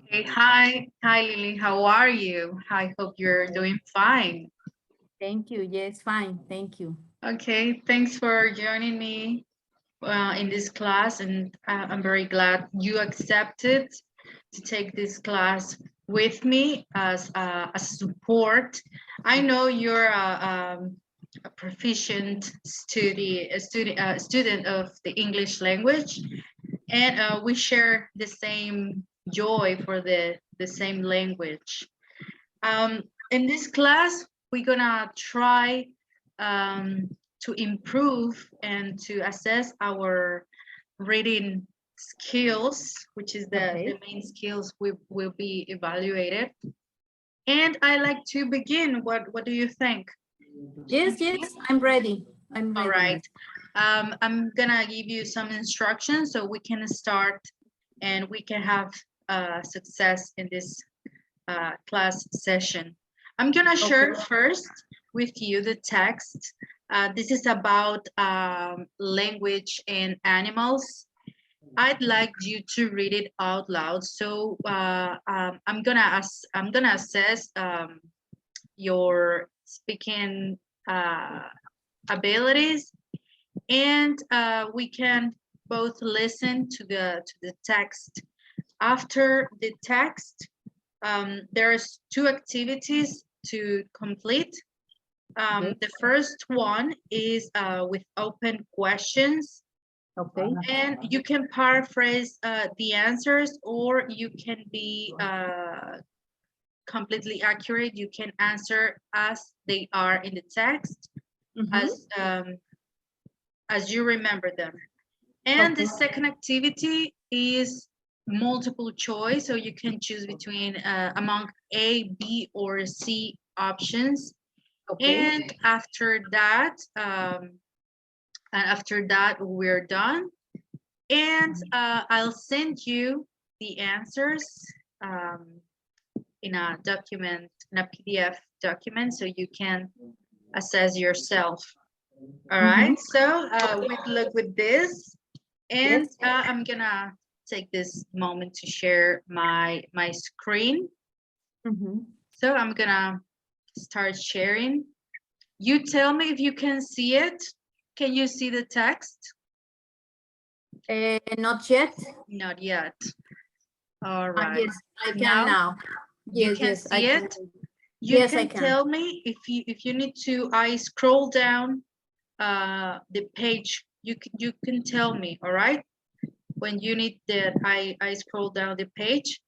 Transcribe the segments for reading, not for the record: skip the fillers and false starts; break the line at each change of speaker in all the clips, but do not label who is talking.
Hey, hi Lily, how are you? I hope you're doing fine.
Thank you. Yes, fine. Thank you.
Okay, thanks for joining me in this class, and I'm very glad you accepted to take this class with me as a support. I know you're a proficient student of the English language, and we share the same joy for the same language. In this class, we're gonna try to improve and to assess our reading skills, which is
Okay.
the main skills we will be evaluated. And I like to begin. What do you think?
Yes, I'm ready. I'm
All
ready,
right.
miss.
I'm gonna give you some instructions so we can start and we can have success in this class session. I'm gonna
Okay.
share first with you the text. This is about language and animals. I'd like you to read it out loud. So I'm gonna assess your speaking abilities, and we can both listen to the text. After the text, there's two activities to complete.
Okay.
The first one is with open questions,
Okay.
and you can paraphrase the answers, or you can be completely accurate. You can answer as they are in the text,
Mm-hmm.
as you remember them. And the
Okay.
second activity is multiple choice, so you can choose between among A, B, or C options.
Okay.
And after that, we're done. And I'll send you the answers um, in a document, in a PDF document, so you can assess yourself. All
Mm-hmm.
right. So we look with this. And
Yes.
I'm gonna take this moment to share my screen.
Mm-hmm.
So I'm gonna start sharing. You tell me if you can see it. Can you see the text?
Not yet.
Not yet. All right.
Yes, I can
Now
now.
you
Yes,
can
yes, I
see
can.
it. You
Yes, I
can
can.
tell me if you need to. I scroll down the page. You can tell me. All right. When you need that, I scroll down the page.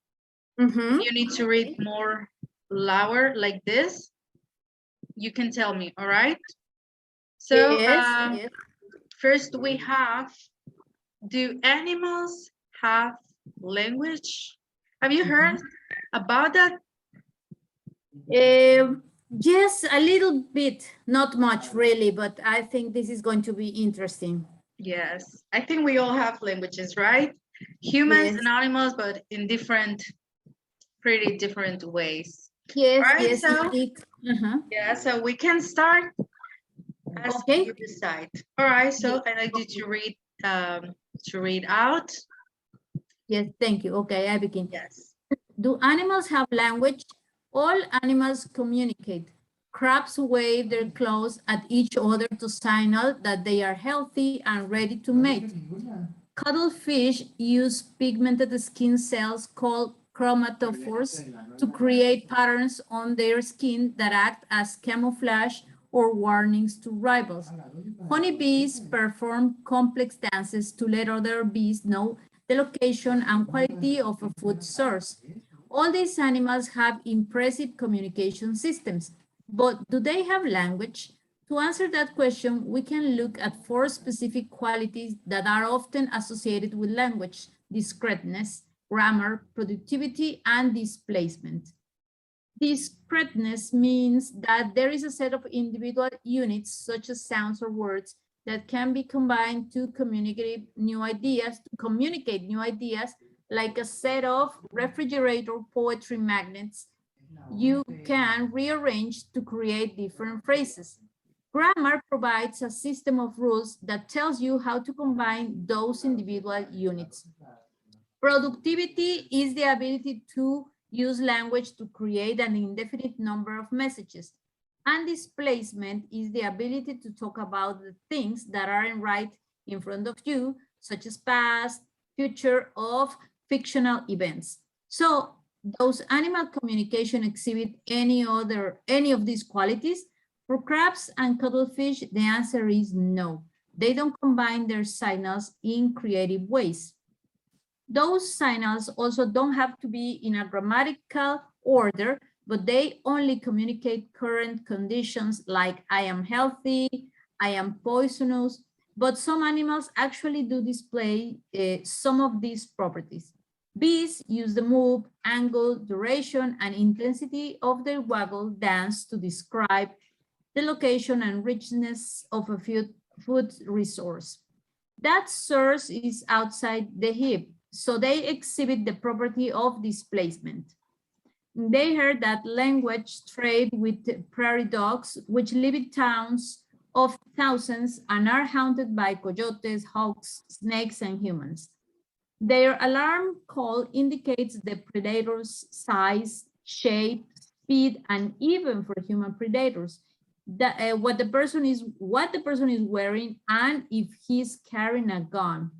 If
Mm-hmm.
you need to read more louder like this, you can tell me, all right? So
Yes, yes.
first we have, do animals have language? Have you
Mm-hmm.
heard about that?
Yes, a little bit. Not much, really, but I think this is going to be interesting.
Yes, I think we all have languages, right? Humans and
Yes.
animals, but in different, pretty different ways. All
Yes,
right,
yes,
so
indeed. Uh-huh.
yeah, so we can start as
Okay.
you decide. All right, so
Yes.
I'd like you
Okay.
to read out.
Yes, thank you. Okay, I begin.
Yes.
Do animals have language? All animals communicate. Crabs wave their claws at each other to signal that they are healthy and ready to mate. Cuttlefish use pigmented skin cells called chromatophores to create patterns on their skin that act as camouflage or warnings to rivals. Honeybees perform complex dances to let other bees know the location and quality of a food source. All these animals have impressive communication systems, but do they have language? To answer that question, we can look at four specific qualities that are often associated with language: discreteness, grammar, productivity, and displacement. Discreteness means that there is a set of individual units, such as sounds or words, that can be combined to communicate new ideas, like a set of refrigerator poetry magnets you can rearrange to create different phrases. Grammar provides a system of rules that tells you how to combine those individual units. Productivity is the ability to use language to create an indefinite number of messages. And displacement is the ability to talk about the things that aren't right in front of you, such as past, future of fictional events. So those animal communication exhibit any of these qualities? For crabs and cuttlefish, the answer is no. They don't combine their signals in creative ways. Those signals also don't have to be in a grammatical order, but they only communicate current conditions like I am healthy, I am poisonous, but some animals actually do display some of these properties. Bees use the move, angle, duration, and intensity of their waggle dance to describe the location and richness of a food resource. That source is outside the heap, so they exhibit the property of displacement. They heard that language trade with prairie dogs, which live in towns of thousands and are haunted by coyotes, hawks, snakes, and humans. Their alarm call indicates the predator's size, shape, speed, and even for human predators, what the person is wearing and if he's carrying a gun.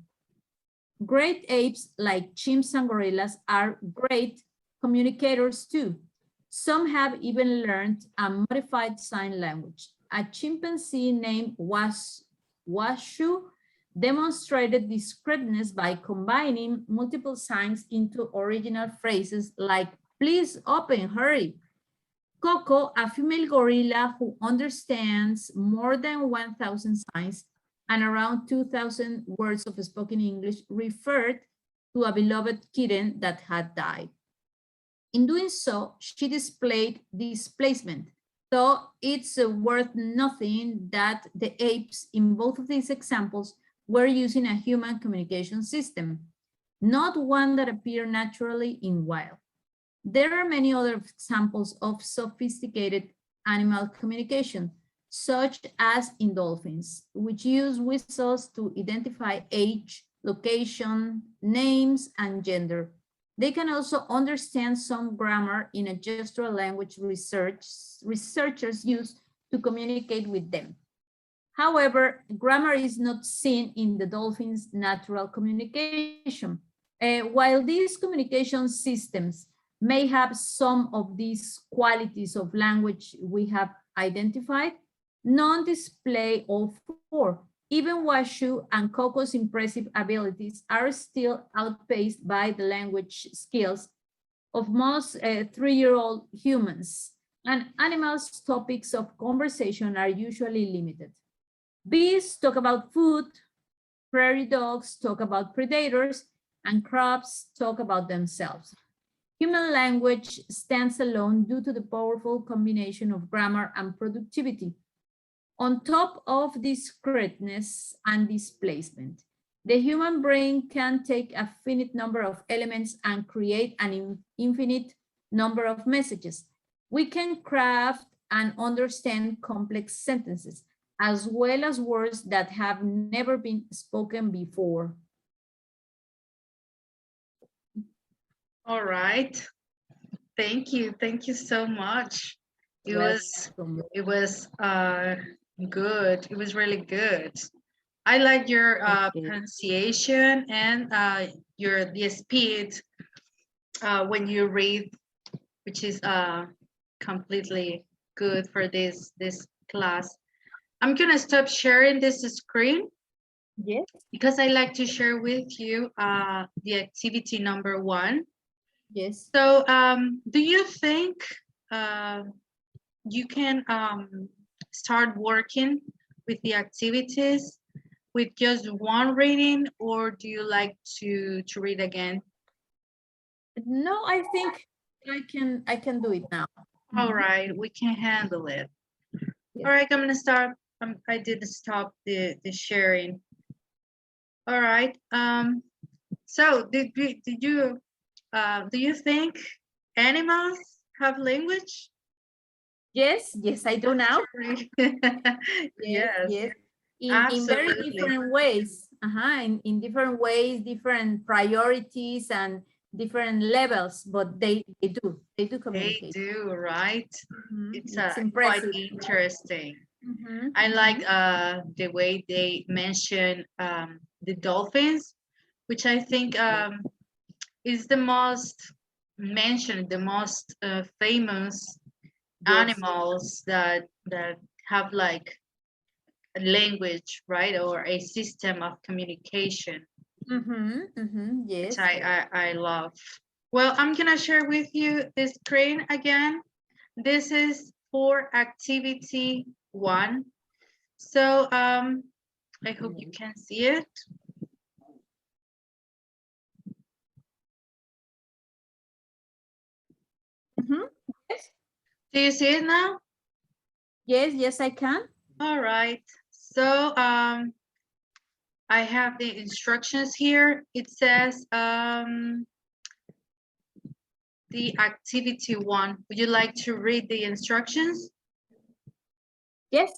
Great apes like chimps and gorillas are great communicators too. Some have even learned a modified sign language. A chimpanzee named Washu demonstrated discreetness by combining multiple signs into original phrases like, please open, hurry. Coco, a female gorilla who understands more than 1,000 signs and around 2,000 words of spoken English, referred to a beloved kitten that had died. In doing so, she displayed displacement. So it's worth nothing that the apes in both of these examples were using a human communication system, not one that appeared naturally in wild. There are many other examples of sophisticated animal communication, such as in dolphins, which use whistles to identify age, location, names, and gender. They can also understand some grammar in a gestural language researchers use to communicate with them. However, grammar is not seen in the dolphin's natural communication. While these communication systems may have some of these qualities of language we have identified, none display all four. Even Washu and Coco's impressive abilities are still outpaced by the language skills of most 3-year-old humans, and animals' topics of conversation are usually limited. Bees talk about food, prairie dogs talk about predators, and crabs talk about themselves. Human language stands alone due to the powerful combination of grammar and productivity. On top of discreteness and displacement, the human brain can take a finite number of elements and create an infinite number of messages. We can craft and understand complex sentences, as well as words that have never been spoken before.
All right. Thank you. Thank you so much. It was good. It was really good. I like your pronunciation and the speed when you read, which is completely good for this class. I'm gonna stop sharing this screen.
Yes.
Because I like to share with you the activity number 1.
Yes.
So do you think you can start working with the activities with just one reading, or do you like to read again?
No, I think I can do it now.
All right, we can handle it.
Yes.
All right, I'm gonna start. I did stop the sharing. All right. So do you think animals have language?
Yes, I do now.
Yes.
Yes. in very
Absolutely.
different ways. In different ways, different priorities and different levels, but they do
They
communicate.
do, right?
It's
Quite
impressive.
interesting.
Mhm,
I like the way they mention the dolphins, which I think is the most mentioned, the most famous
yes.
animals that have like a language, right, or a system of communication, which
Yes.
I love. Well, I'm gonna share with you the screen again. This is for activity 1. So I hope you can see it.
Yes.
Do you see it now?
Yes, I can.
All right. So I have the instructions here. It says the activity 1. Would you like to read the instructions?
Yes.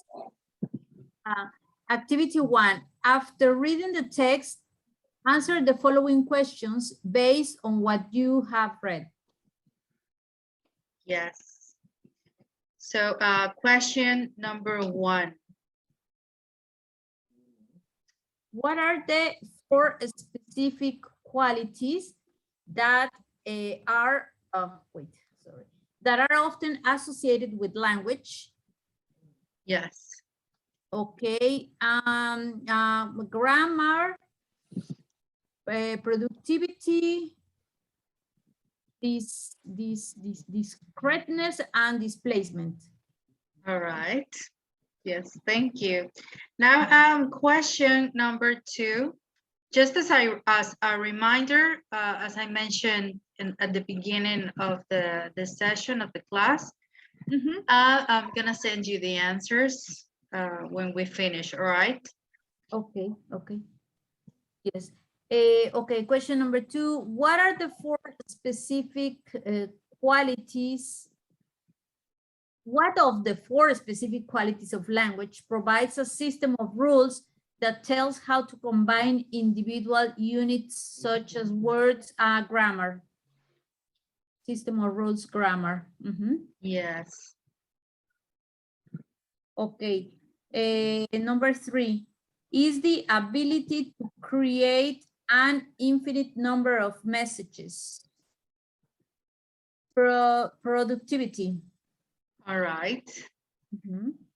Activity 1. After reading the text, answer the following questions based on what you have read.
Yes. So question number 1.
What are the 4 specific qualities that that are often associated with language?
Yes.
Okay, grammar, productivity, discreteness, and displacement.
All right. Yes, thank you. Now question number 2. Just as a reminder, as I mentioned at the beginning of the session of the class, I'm gonna send you the answers when we finish. All right.
Okay. Yes. Okay, question number 2. What are the 4 specific qualities? What of the 4 specific qualities of language provides a system of rules that tells how to combine individual units such as words, grammar? System of rules, grammar.
Yes.
Okay. Number 3 is the ability to create an infinite number of messages. Productivity.
All right.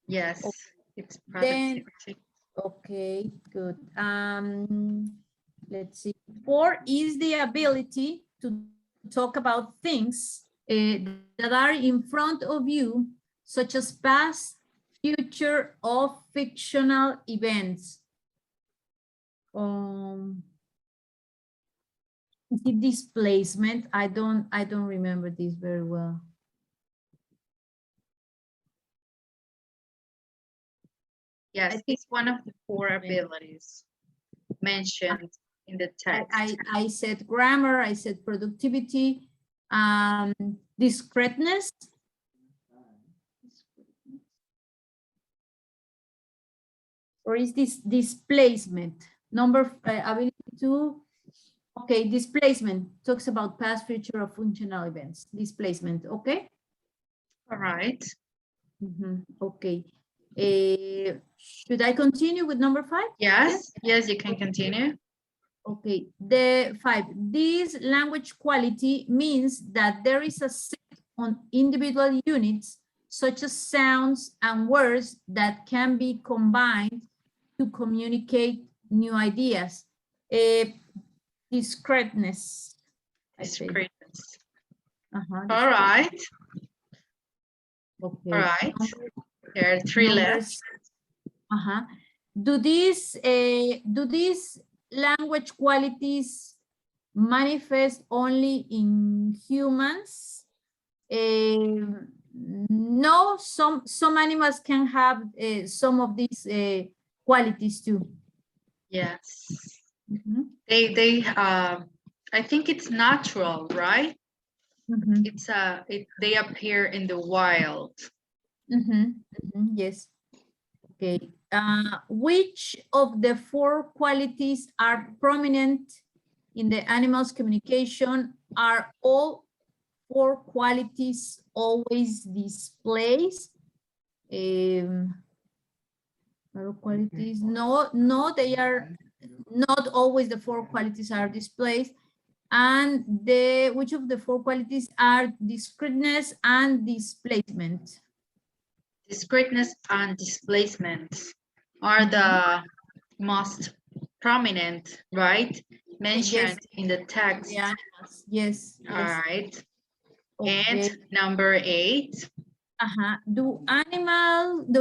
Yes.
Okay.
It's
Then,
productivity.
okay, good. Let's see. 4 is the ability to talk about things that are in front of you, such as past, future, or fictional events. The displacement, I don't remember this very well.
Yes, it's one of the 4 abilities mentioned in the text.
I said grammar, I said productivity, discreteness. Or is this displacement? Number ability to, okay, displacement talks about past, future, or functional events. Displacement, okay?
All right.
Okay. Should I continue with number 5?
Yes, you can continue.
Okay, the 5. This language quality means that there is a set on individual units, such as sounds and words, that can be combined to communicate new ideas. Discreteness.
Discreteness.
All
right.
Okay.
All right. There are 3 left.
Do these language qualities manifest only in humans? No, some animals can have some of these qualities too.
Yes. They I think it's natural, right? It's they appear in the wild.
Yes. Okay. Which of the four qualities are prominent in the animal's communication? Are all four qualities always displayed? Four qualities, no, they are not always. The four qualities are displayed. And which of the four qualities are discreteness and displacement?
Discreteness and displacement are the most prominent, right? Mentioned in the text.
The animals. Yes.
All right.
Okay.
And number 8.
Do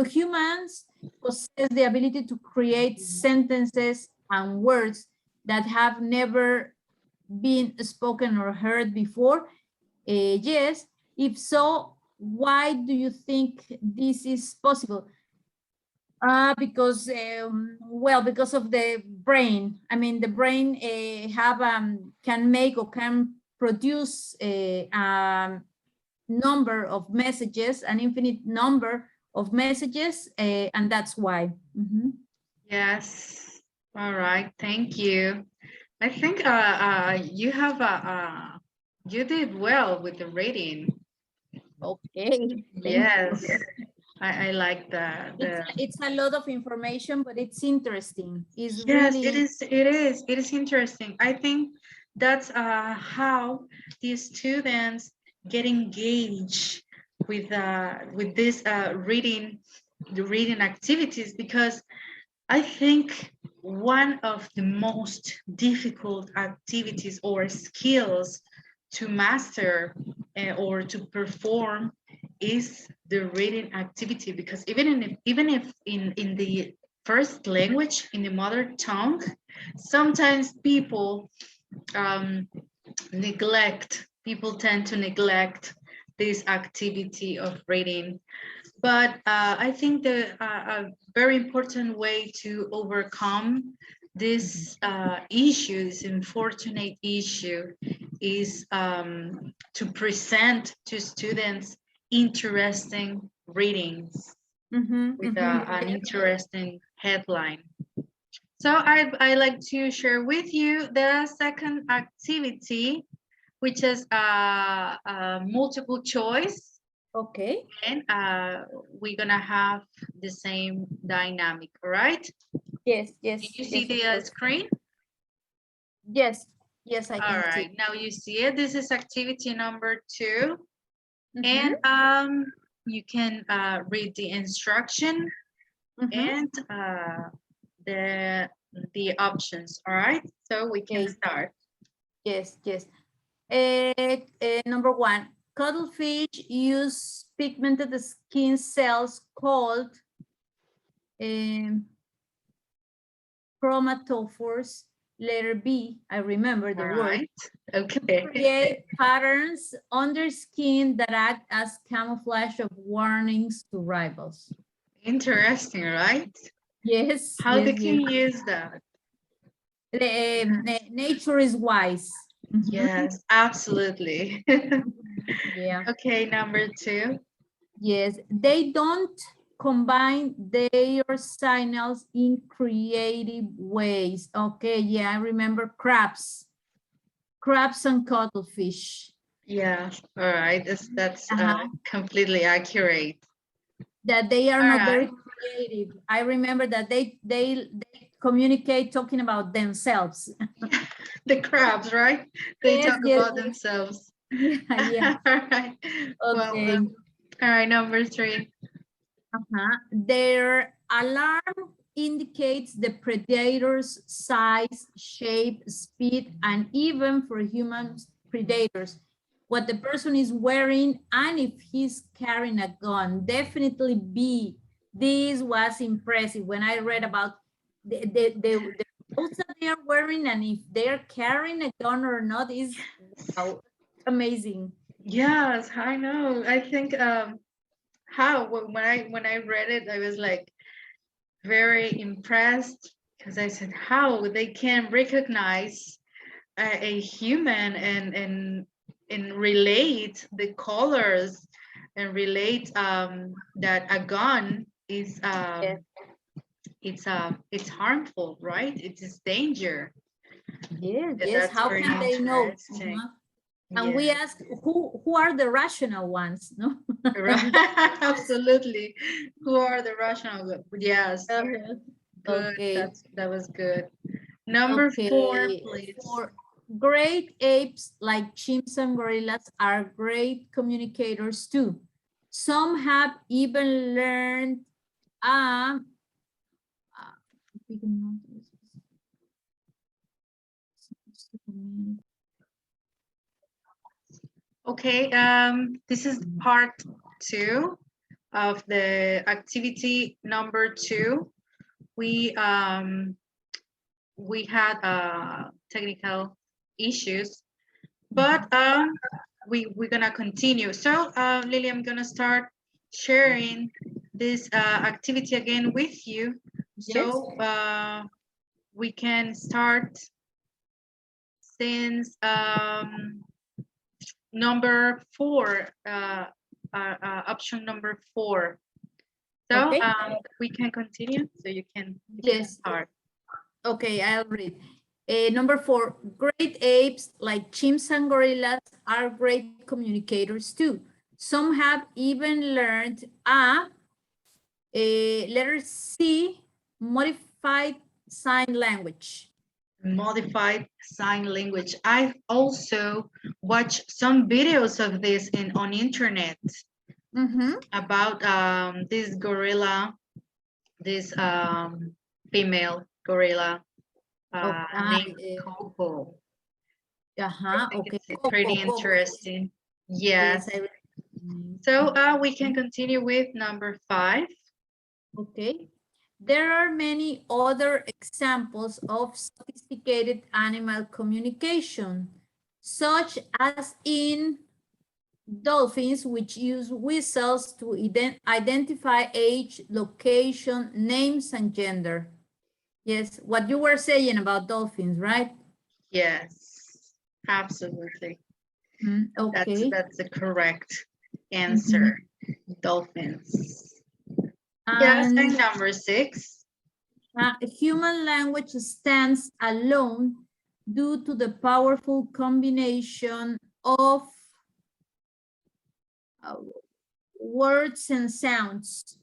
humans possess the ability to create sentences and words that have never been spoken or heard before? Yes. If so, why do you think this is possible? Because because of the brain. I mean, the brain can make or can produce a number of messages, an infinite number of messages, and that's why.
Yes. All right. Thank you. I think you have you did well with the reading.
Okay.
Yes. I like the
It's a lot of information, but it's interesting. It's
yes,
really
it is interesting. I think that's how the students get engaged with this reading, the reading activities, because I think one of the most difficult activities or skills to master or to perform is the reading activity, because even if in the first language, in the mother tongue, sometimes people tend to neglect this activity of reading. But I think a very important way to overcome this issue, this unfortunate issue, is to present to students interesting readings with an interesting headline. So I like to share with you the second activity, which is multiple choice.
okay.
And we're gonna have the same dynamic, all right?
Yes.
Can you see the screen?
Yes, I
All
can
right,
see.
now you see it. This is activity number 2. And you can read the instruction and the options, all right? So we can start.
Yes. Number 1, cuttlefish use pigmented skin cells called chromatophores. Letter B, I remember the word.
Right, okay.
Create patterns on their skin that act as camouflage of warnings to rivals.
Interesting, right?
Yes.
How they can use that?
Nature is wise.
Yes, absolutely.
Yeah.
Okay, number 2.
Yes, they don't combine their signals in creative ways. Okay, yeah, I remember crabs and cuttlefish.
Yeah, all right. That's completely accurate.
That they are
All
not
right.
very creative. I remember that they communicate talking about themselves.
The crabs, right? They
Yes,
talk about themselves.
Yeah.
All right.
Okay.
Well, all right, number 3.
Their alarm indicates the predator's size, shape, speed, and even for human predators, what the person is wearing and if he's carrying a gun. Definitely B. This was impressive when I read about the clothes that they are wearing and if they're carrying a gun or not is wow, amazing.
Yes, I know. I think when I read it, I was like very impressed, because I said how they can recognize a human and relate the colors and relate that a gun is it's harmful, right? It is danger.
Yes,
And
yes.
that's
How
very
can they know?
interesting.
And we
Yeah,
ask who are the rational ones, no?
right. Absolutely. Who are the rational? Yes, good.
Okay.
That was good. Number 4,
Okay.
please.
For great apes like chimps and gorillas are great communicators too. Some have even learned uh,
Okay, this is part 2 of the activity number 2. We had technical issues, but we're gonna continue. So Lily, I'm gonna start sharing this activity again with you.
yes.
So we can start since number 4, option number 4. So
Okay.
we can continue. So you can
Yes.
start.
Okay, I'll read. Number 4, great apes like chimps and gorillas are great communicators too. Some have even learned letter C, modified sign language.
Modified sign language. I've also watched some videos of this on internet about this gorilla, this female gorilla named Coco. I think
Okay.
it's pretty
Coco.
interesting.
Yes,
Yes. So we can continue with number 5.
Okay. There are many other examples of sophisticated animal communication, such as in dolphins, which use whistles to identify age, location, names, and gender. Yes, what you were saying about dolphins, right?
Yes, absolutely.
Okay.
That's the correct answer. Dolphins. Yes,
And
and number 6.
human language stands alone due to the powerful combination of words and sounds.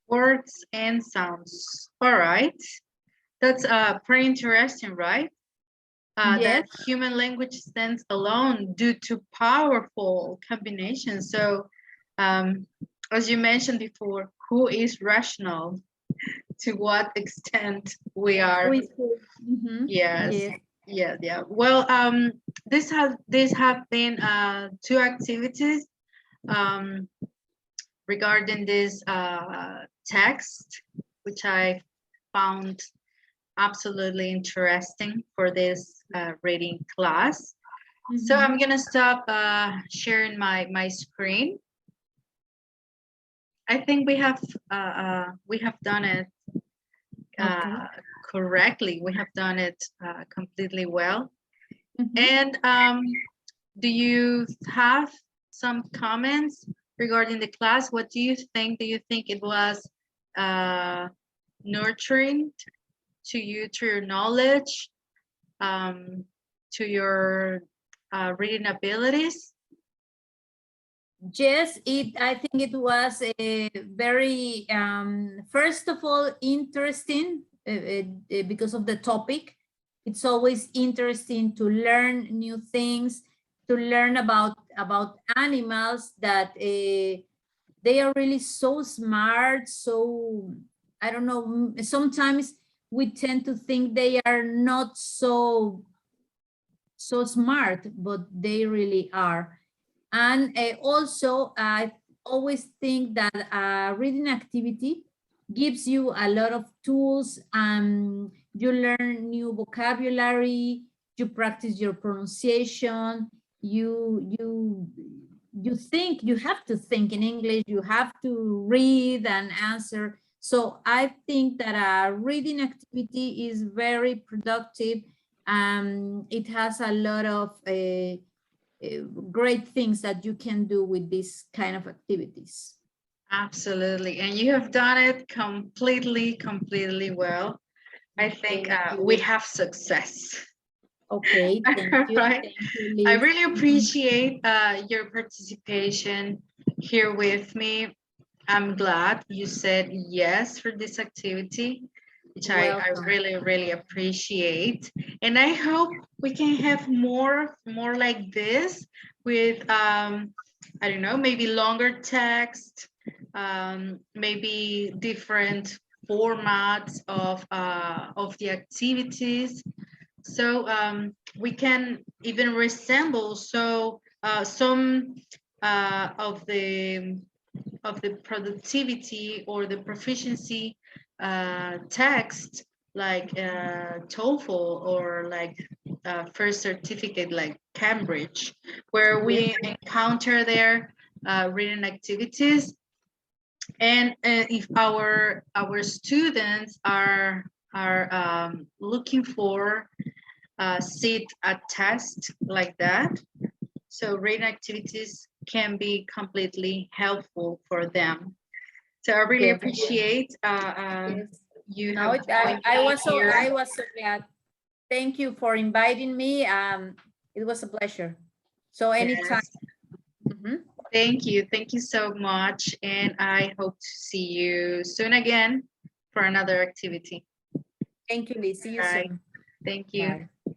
Words and sounds. All right. That's pretty interesting, right?
Yes.
That human language stands alone due to powerful combinations. So, as you mentioned before, who is rational? To what extent we are? Yes.
Yes.
Yeah. Well, these have been 2 activities regarding this text, which I found absolutely interesting for this reading class. So I'm gonna stop sharing my screen. I think we have done it correctly. We have done it completely well. And do you have some comments regarding the class? What do you think? Do you think it was nurturing to you, to your knowledge, to your reading abilities?
Yes, I think it was a very, first of all, interesting because of the topic. It's always interesting to learn new things, to learn about animals that they are really so smart. So I don't know, sometimes we tend to think they are not so smart, but they really are. And also, I always think that a reading activity gives you a lot of tools. You learn new vocabulary, you practice your pronunciation, you think, you have to think in English, you have to read and answer. So I think that a reading activity is very productive. It has a lot of great things that you can do with these kind of activities.
Absolutely. And you have done it completely well. I think
Thank
we
you.
have success.
Okay, thank you.
Right.
Thank you,
I
Liz.
really appreciate your participation here with me. I'm glad you said yes for this activity, which I
Welcome.
really appreciate. And I hope we can have more like this with I don't know, maybe longer text, maybe different formats of the activities. So we can even resemble some of the productivity or the proficiency text like TOEFL or like first certificate like Cambridge, where we encounter their written activities. And if our students are looking for sit a test like that, so written activities can be completely helpful for them. So I really
Yes.
appreciate
Yes.
you
No,
have joined me here.
I was so glad. Thank you for inviting me. It was a pleasure. So anytime.
Yes.
Mhm.
Thank you so much, and I hope to see you soon again for another activity.
Thank you, Liz. See you
All right,
soon.
thank you.
Bye.